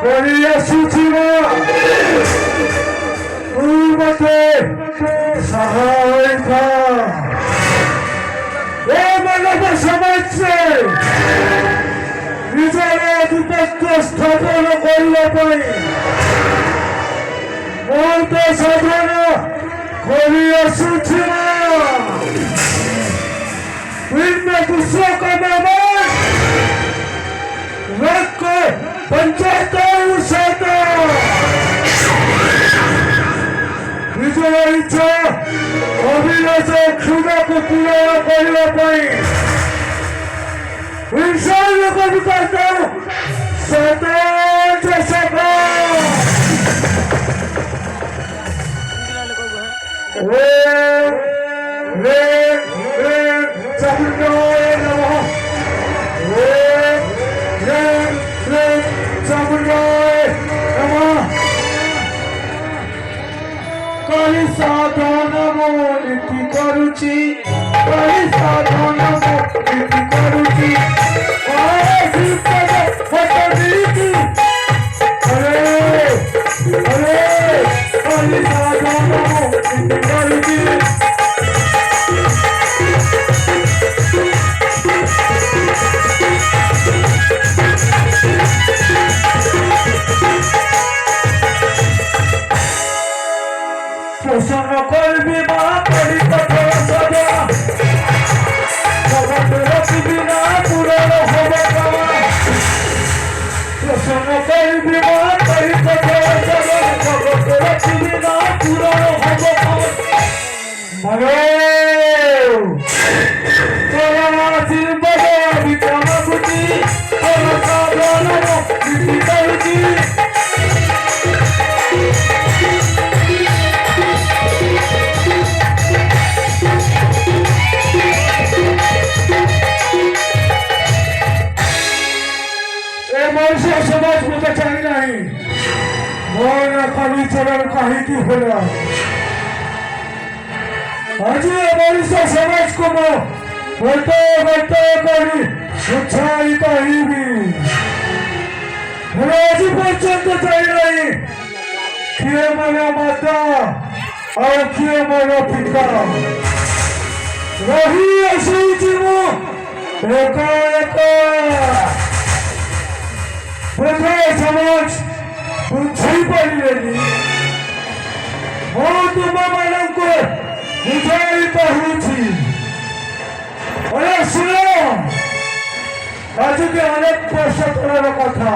করিয়া সুচিমা পূর্বতে সহায়তা এ মানব সমাজে নিজের আধিপত্য স্থাপন করিবা পাই মত সাধন করিয়া সুচিমা ভিন্ন দুঃখমা রক্ষ পঞ্চায়েত নিজের ইচ্ছা অভিলাষ ক্ষুদাকে পূরণ করিবা পাই ঈশ্বর কবিতা কলি সাধন নীতি করুছি কলি সাধন নীতি করুছি কলি সাধন নীতি করুছি প্রসন্ন করবি মা করি কথা সদা জগতের রাখবি না পুরন হবে গাওয়া প্রসন্ন করবি মা করি কথা সদা জগতের রাখবি না পুরন হবে গাওয়া মনে তোরা আশীর্বাদ আমি কামনা বুঝি তোরা সাধন নীতি করছি সমাজ বলতে চাই নাই মন কালীচরণ কাহিনী হল আজি মনুষ্য সমাজ কম বলতে বলতে করি উৎসাহী কাহিনী আজি পর্যন্ত চাই নাই কিয়ে মন মাতা আর কিয়ে মন পিতা রহি আসুছি মু একা একা বোঝায় সমাজ বুঝেই পারিলেনি তোমাମାନଙ୍କୁ বুঝাই পাରୁছি শুଣ ଆଜିକି ଅନେକ ବର୍ଷ ତଳର କଥା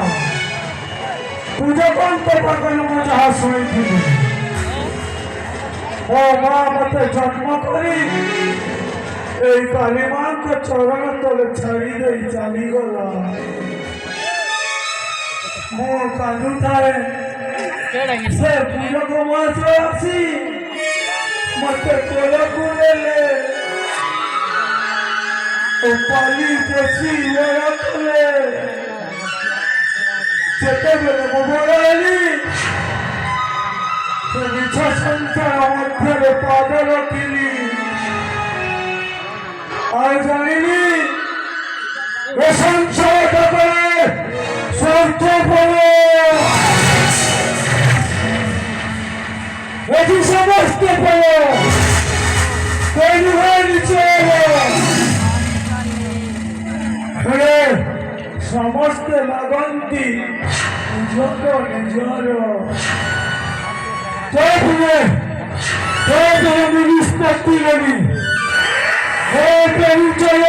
ପୂଜକଙ୍କ ପାଖରୁ ମୁଁ ଯାହା ଶୁଣିଥିଲି ମୋ ମା ମତେ ଜନ୍ମ କରି ଏଇ କାଳୀ ମାଙ୍କ ଚରଣ ତଳେ ଛାଡ଼ି ଦେଇ ଚାଲିଗଲା ମୁଁ କାନ୍ଦୁଥାଏ ସେ ପୂଜକ ମାସ ଆସି ମତେ କୋଳକୁ ନେଲେ ପାଲି ପୋଷି ବଡ଼ କଲେ ଯେତେବେଳେ ମୁଁ ବଡ଼ ହେଲି ସେ ମିଛ ସଂସାର ମଧ୍ୟରେ ପାଦ ରଖିଲି ଆଉ ଜାଣିଲି ଏ ସଂସାର କରେ স্বার্থপর এটি সমস্ত তৈরি হয়ে নিচ্ছে ସମସ୍ତେ ଲାଗନ୍ତି ନିଜର ମୁଁ ନିଷ୍ପତ୍ତି ନେବି ମୋ ପରିଚୟ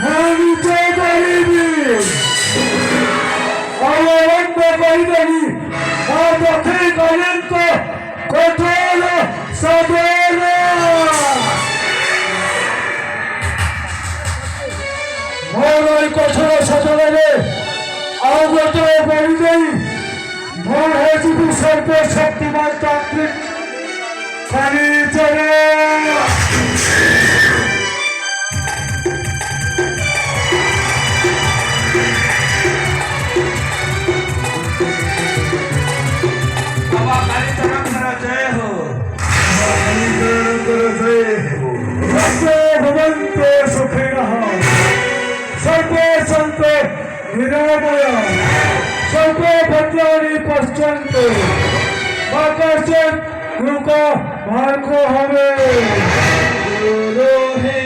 ମୁଁ ନିଜେ କରିବି ଅବଲମ୍ବ କରିଦେବି ମୋ ଦକ୍ଷିଣ କଳିଙ୍କ କଠୋର ସଦର ମୋର এই কঠোর সদরে ଆଉ ଗୋଟେ ବଳିଦେଇ ମୁଁ ହେଉଛିବି ସର୍ବଶକ୍ତିମାନ ତାନ୍ତ୍ରିକ ଖଣିଚର सर्वे संत निरामय सर्वे भद्र পর্যন্ত বাতাসের নৌকা ভাগ্য হবে। হে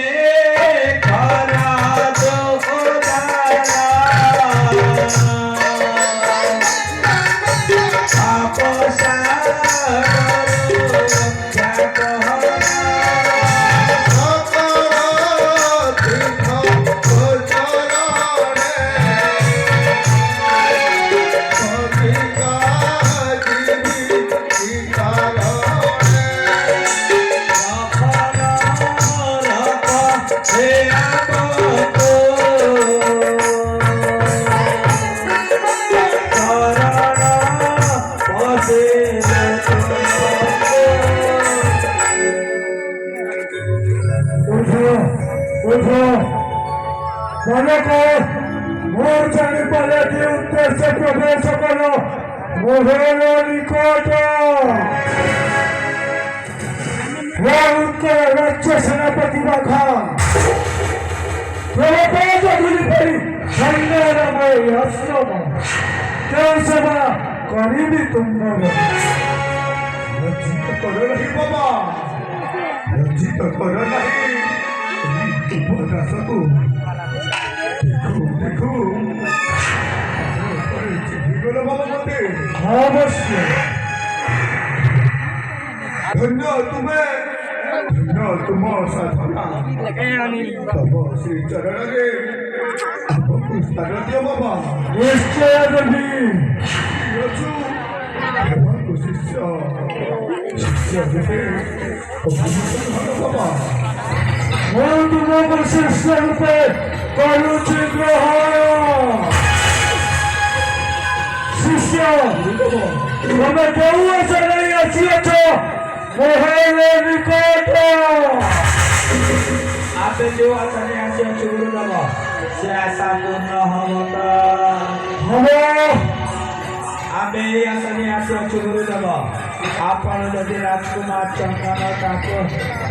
খারা দোদারা আপসা मोर जाने वाले के उत्तर से प्रवेश करो मोहन निकट वो उत्तर राज्य सेनापति रखा प्रभात गुली पड़ी संग्रामय अस्त्रम क्यों सभा करीबी तुम लज्जित करो नहीं बाबा लज्जित करो नहीं तुम सकू देखो देखो बाबा मते अवश्य धन्य तुम्हें धन्य तुम साधना तब श्री चरण रे आपको स्थान दियो बाबा निश्चय देवी यचु आपको शिष्य देवे बाबा मैं तुमको शिष्य रूपे करुची ग्रहण शिष्य तुम्हें केउ से नहीं आसियछ मोहन निकट आपे जो आसने आसे गुरु नम से आशा पूर्ण हमत हम आमे आसने आसे गुरु नम आपण जदि राजकुमार चंदन ताको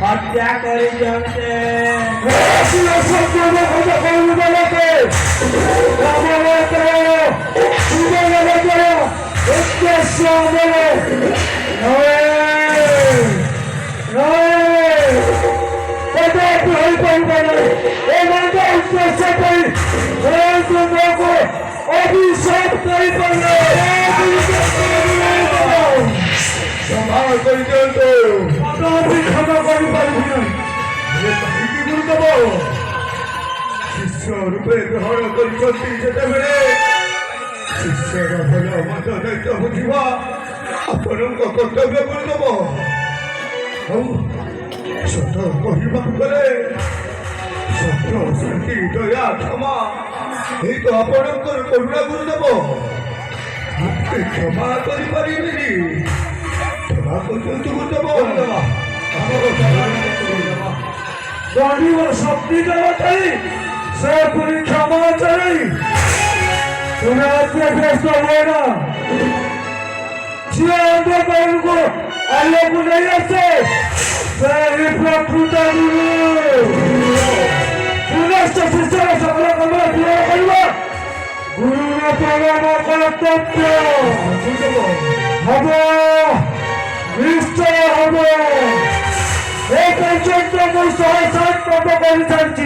हत्या करी दियन्ते अभिशाप नहीं पड़े संभाल कर दियन्ते भी क्षमा कर शिष्य रूपे ग्रहण करछन्ति जेतेबेले शिष्यर भल मत दायित्व बुझिबा आपणक कर्तव्य गुरुदेव सत कहवाक गले सत्य शांति दया क्षमा यही तो आपणकर करुणा गुरुदेव आपके क्षमा करिपारिबिनी क्षमा करछन्ति गुरुदेव गाड़ी और शक्ति देवताई से पूरी क्षमा चली तुम्हें आत्म व्यस्त हुए ना जिया अंधकार को आलोक को नहीं आते से ही प्रकृत पुनश्च शिष्य सकल कमल पूरा करवा गुरु ने परम कर्तव्य हबो निश्चय हबो एक पर्यंत को 107 पाप कर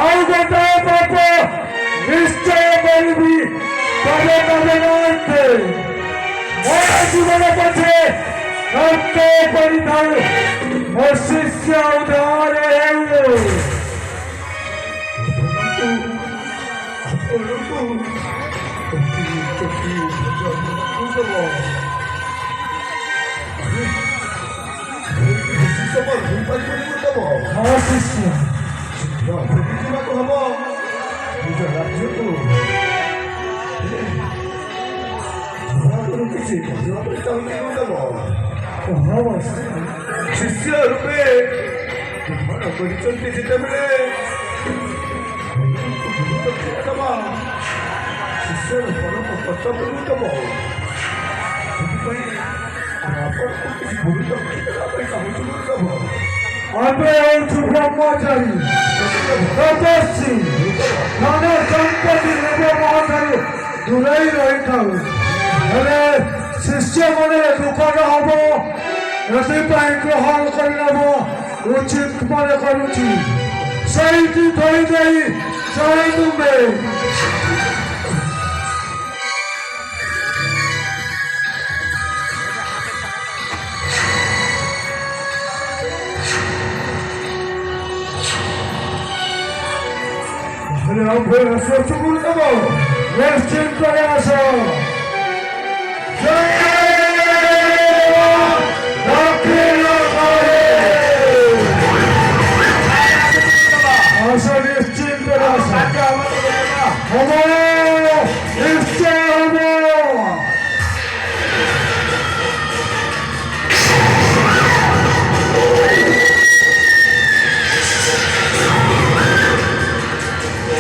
ଆଉ ଗୋଟାଏ ପାପ ନିଶ୍ଚୟ କରିବି ତବେ ତବେ ନନ୍ତେ ମୋ ଜୀବନ ପଛେ ରକ୍ତ କରିଥାଉ ମୋ ଶିଷ୍ୟ ଉଦ୍ଧାର ହେଉ ହଁ ଶିଷ୍ୟ ଯିବାକୁ ହବ ନିଜ ରାଜ୍ୟକୁ କିଛି କହିବା ପାଇଁ ଚାହୁଁନି ଶିଷ୍ୟ ରୂପେ ଗ୍ରହଣ କରିଛନ୍ତି ଯେତେବେଳେ ଶିଷ୍ୟର ପରମ କର୍ତ୍ତବ୍ୟ ଦେବ ସେଥିପାଇଁ ଆପଣଙ୍କୁ କିଛି ଗୁରୁତ୍ୱ ଦେବା ପାଇଁ ଚାହୁଁଛୁ ଗୁରୁଦେବ ଆମେ ହେଉଛୁ ବ୍ରହ୍ମଚାରୀ ତପସ୍ୱୀ ଧନ ସମ୍ପତ୍ତି ଲୋଭ ମୋହଠାରୁ ଦୂରେଇ ରହିଥାଉ ହେଲେ ଶିଷ୍ୟମାନେ ଦୁଃଖରେ ହବ ଏଥିପାଇଁ ଗ୍ରହଣ କରିନେବ ଉଚିତ ମନେ କରୁଛି ସେଇଠି ଧୋଇ ଦେଇ ଚାହିଁ ତୁମେ ନିଶ୍ଚିନ୍ତରେ ଆସ আস নিশ্চিন্তে আস